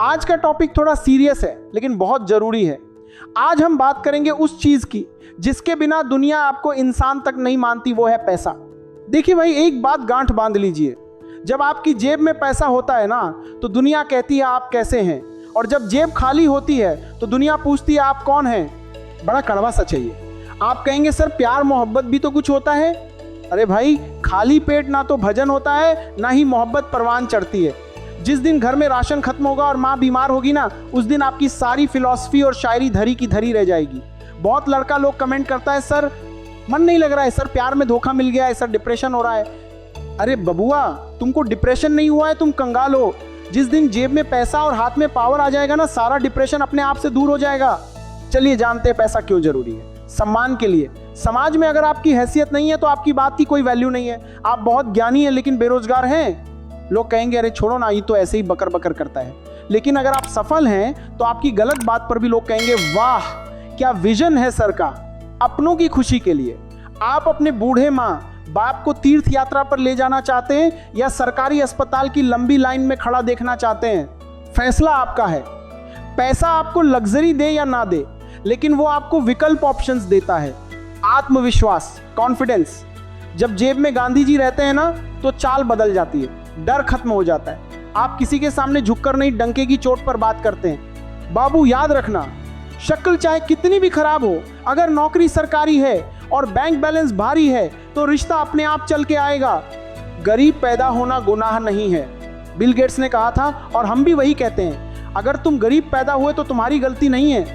आज का टॉपिक थोड़ा सीरियस है लेकिन बहुत जरूरी है। आज हम बात करेंगे उस चीज की जिसके बिना दुनिया आपको इंसान तक नहीं मानती, वो है पैसा। देखिए भाई, एक बात गांठ बांध लीजिए, जब आपकी जेब में पैसा होता है ना तो दुनिया कहती है आप कैसे हैं, और जब जेब खाली होती है तो दुनिया पूछती है आप कौन हैं। बड़ा कड़वा सच है ये। आप कहेंगे सर प्यार मोहब्बत भी तो कुछ होता है। अरे भाई, खाली पेट ना तो भजन होता है ना ही मोहब्बत परवान चढ़ती है। जिस दिन घर में राशन खत्म होगा और माँ बीमार होगी ना, उस दिन आपकी सारी फिलॉसफी और शायरी धरी की धरी रह जाएगी। बहुत लड़का लोग कमेंट करता है सर मन नहीं लग रहा है, सर प्यार में धोखा मिल गया है, सर डिप्रेशन हो रहा है। अरे बबुआ, तुमको डिप्रेशन नहीं हुआ है, तुम कंगाल हो। जिस दिन जेब में पैसा और हाथ में पावर आ जाएगा ना, सारा डिप्रेशन अपने आप से दूर हो जाएगा। चलिए जानते हैं पैसा क्यों जरूरी है। सम्मान के लिए। समाज में अगर आपकी हैसियत नहीं है तो आपकी बात की कोई वैल्यू नहीं है। आप बहुत ज्ञानी हैं लेकिन बेरोजगार हैं, लोग कहेंगे अरे छोड़ो ना, ये तो ऐसे ही बकर बकर करता है। लेकिन अगर आप सफल हैं तो आपकी गलत बात पर भी लोग कहेंगे वाह क्या विजन है सर का। अपनों की खुशी के लिए आप अपने बूढ़े माँ बाप को तीर्थ यात्रा पर ले जाना चाहते हैं या सरकारी अस्पताल की लंबी लाइन में खड़ा देखना चाहते हैं, फैसला आपका है। पैसा आपको लग्जरी दे या ना दे, लेकिन वो आपको विकल्प ऑप्शंस देता है। आत्मविश्वास, कॉन्फिडेंस। जब जेब में गांधी जी रहते हैं ना तो चाल बदल जाती है, डर खत्म हो जाता है। आप किसी के सामने झुककर नहीं, डंके की चोट पर बात करते हैं। बाबू याद रखना, शक्ल चाहे कितनी भी खराब हो, अगर नौकरी सरकारी है और बैंक बैलेंस भारी है तो रिश्ता अपने आप चल के आएगा। गरीब पैदा होना गुनाह नहीं है, बिल गेट्स ने कहा था और हम भी वही कहते हैं। अगर तुम गरीब पैदा हुए तो तुम्हारी गलती नहीं है,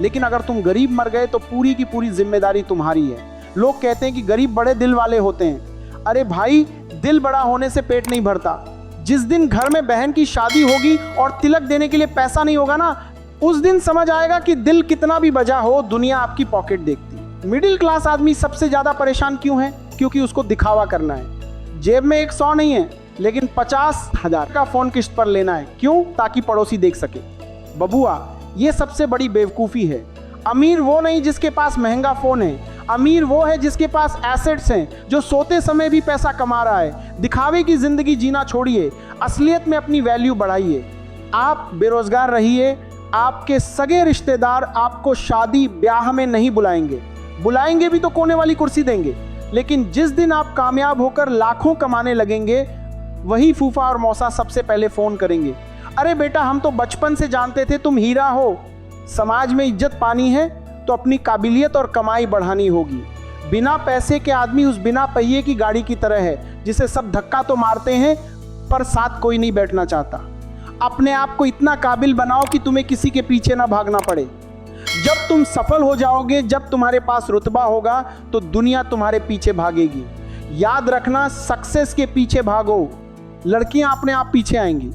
लेकिन अगर तुम गरीब मर गए तो पूरी की पूरी जिम्मेदारी तुम्हारी है। लोग कहते हैं कि गरीब बड़े दिल वाले होते हैं। अरे भाई, दिल बड़ा होने से पेट नहीं भरता। जिस दिन घर में बहन की शादी होगी और तिलक देने के लिए पैसा नहीं होगा ना, उस दिन समझ आएगा कि दिल कितना भी बजा हो, दुनिया आपकी पॉकेट देखती। मिडिल क्लास आदमी सबसे ज्यादा परेशान क्यों है? क्योंकि उसको दिखावा करना है। जेब में 100 नहीं है लेकिन 50,000 का फोन किस्त पर लेना है। क्यों? ताकि पड़ोसी देख सके। बबुआ, ये सबसे बड़ी बेवकूफ़ी है। अमीर वो नहीं जिसके पास महंगा फ़ोन है, अमीर वो है जिसके पास एसेट्स हैं, जो सोते समय भी पैसा कमा रहा है। दिखावे की ज़िंदगी जीना छोड़िए, असलियत में अपनी वैल्यू बढ़ाइए। आप बेरोज़गार रहिए, आपके सगे रिश्तेदार आपको शादी ब्याह में नहीं बुलाएंगे, बुलाएंगे भी तो कोने वाली कुर्सी देंगे। लेकिन जिस दिन आप कामयाब होकर लाखों कमाने लगेंगे, वही फूफा और मौसा सबसे पहले फ़ोन करेंगे, अरे बेटा हम तो बचपन से जानते थे तुम हीरा हो। समाज में इज्जत पानी है तो अपनी काबिलियत और कमाई बढ़ानी होगी। बिना पैसे के आदमी उस बिना पहिए की गाड़ी की तरह है, जिसे सब धक्का तो मारते हैं पर साथ कोई नहीं बैठना चाहता। अपने आप को इतना काबिल बनाओ कि तुम्हें किसी के पीछे ना भागना पड़े। जब तुम सफल हो जाओगे, जब तुम्हारे पास रुतबा होगा तो दुनिया तुम्हारे पीछे भागेगी। याद रखना, सक्सेस के पीछे भागो, लड़कियां अपने आप पीछे आएंगी।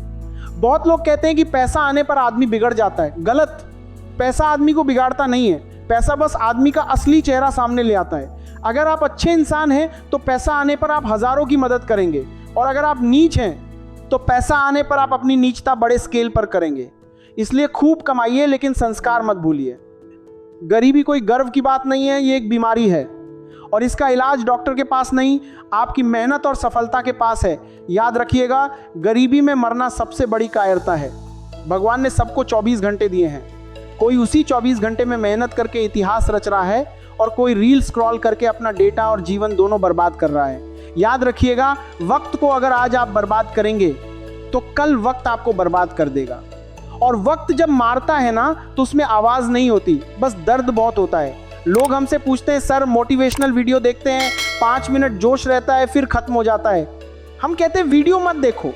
बहुत लोग कहते हैं कि पैसा आने पर आदमी बिगड़ जाता है। गलत। पैसा आदमी को बिगाड़ता नहीं है, पैसा बस आदमी का असली चेहरा सामने ले आता है। अगर आप अच्छे इंसान हैं तो पैसा आने पर आप हजारों की मदद करेंगे, और अगर आप नीच हैं तो पैसा आने पर आप अपनी नीचता बड़े स्केल पर करेंगे। इसलिए खूब कमाइए लेकिन संस्कार मत भूलिए। गरीबी कोई गर्व की बात नहीं है, ये एक बीमारी है और इसका इलाज डॉक्टर के पास नहीं, आपकी मेहनत और सफलता के पास है। याद रखिएगा, गरीबी में मरना सबसे बड़ी कायरता है। भगवान ने सबको 24 घंटे दिए हैं, कोई उसी 24 घंटे में मेहनत करके इतिहास रच रहा है और कोई रील स्क्रॉल करके अपना डेटा और जीवन दोनों बर्बाद कर रहा है। याद रखिएगा, वक्त को अगर आज आप बर्बाद करेंगे तो कल वक्त आपको बर्बाद कर देगा। और वक्त जब मारता है ना तो उसमें आवाज़ नहीं होती, बस दर्द बहुत होता है। लोग हमसे पूछते हैं सर मोटिवेशनल वीडियो देखते हैं, 5 मिनट जोश रहता है फिर खत्म हो जाता है। हम कहते हैं वीडियो मत देखो,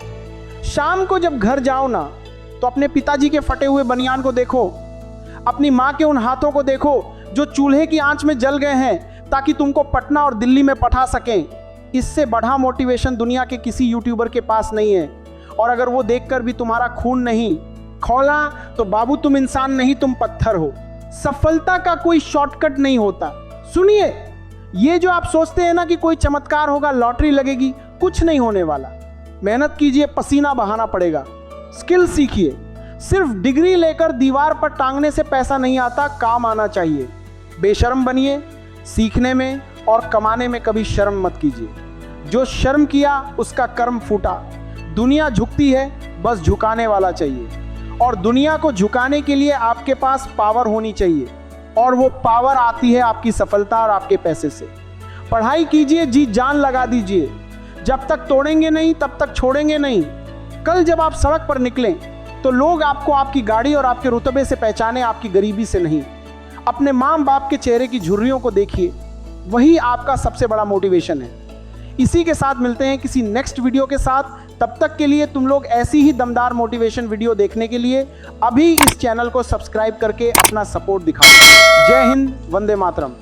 शाम को जब घर जाओ ना तो अपने पिताजी के फटे हुए बनियान को देखो, अपनी माँ के उन हाथों को देखो जो चूल्हे की आंच में जल गए हैं ताकि तुमको पटना और दिल्ली में पठा सकें। इससे बढ़ा मोटिवेशन दुनिया के किसी यूट्यूबर के पास नहीं है। और अगर वो देखकर भी तुम्हारा खून नहीं खौला तो बाबू तुम इंसान नहीं, तुम पत्थर हो। सफलता का कोई शॉर्टकट नहीं होता। सुनिए, ये जो आप सोचते हैं ना कि कोई चमत्कार होगा, लॉटरी लगेगी, कुछ नहीं होने वाला। मेहनत कीजिए, पसीना बहाना पड़ेगा। स्किल सीखिए। सिर्फ डिग्री लेकर दीवार पर टांगने से पैसा नहीं आता, काम आना चाहिए। बेशर्म बनिए, सीखने में और कमाने में कभी शर्म मत कीजिए। जो शर्म किया उसका कर्म फूटा। दुनिया झुकती है, बस झुकाने वाला चाहिए। और दुनिया को झुकाने के लिए आपके पास पावर होनी चाहिए, और वो पावर आती है आपकी सफलता और आपके पैसे से। पढ़ाई कीजिए, जी जान लगा दीजिए, जब तक तोड़ेंगे नहीं तब तक छोड़ेंगे नहीं। कल जब आप सड़क पर निकलें तो लोग आपको आपकी गाड़ी और आपके रुतबे से पहचाने, आपकी गरीबी से नहीं। अपने माँ बाप के चेहरे की झुर्रियों को देखिए, वही आपका सबसे बड़ा मोटिवेशन है। इसी के साथ मिलते हैं किसी नेक्स्ट वीडियो के साथ। तब तक के लिए तुम लोग ऐसी ही दमदार मोटिवेशन वीडियो देखने के लिए अभी इस चैनल को सब्सक्राइब करके अपना सपोर्ट दिखाओ। जय हिंद, वंदे मातरम।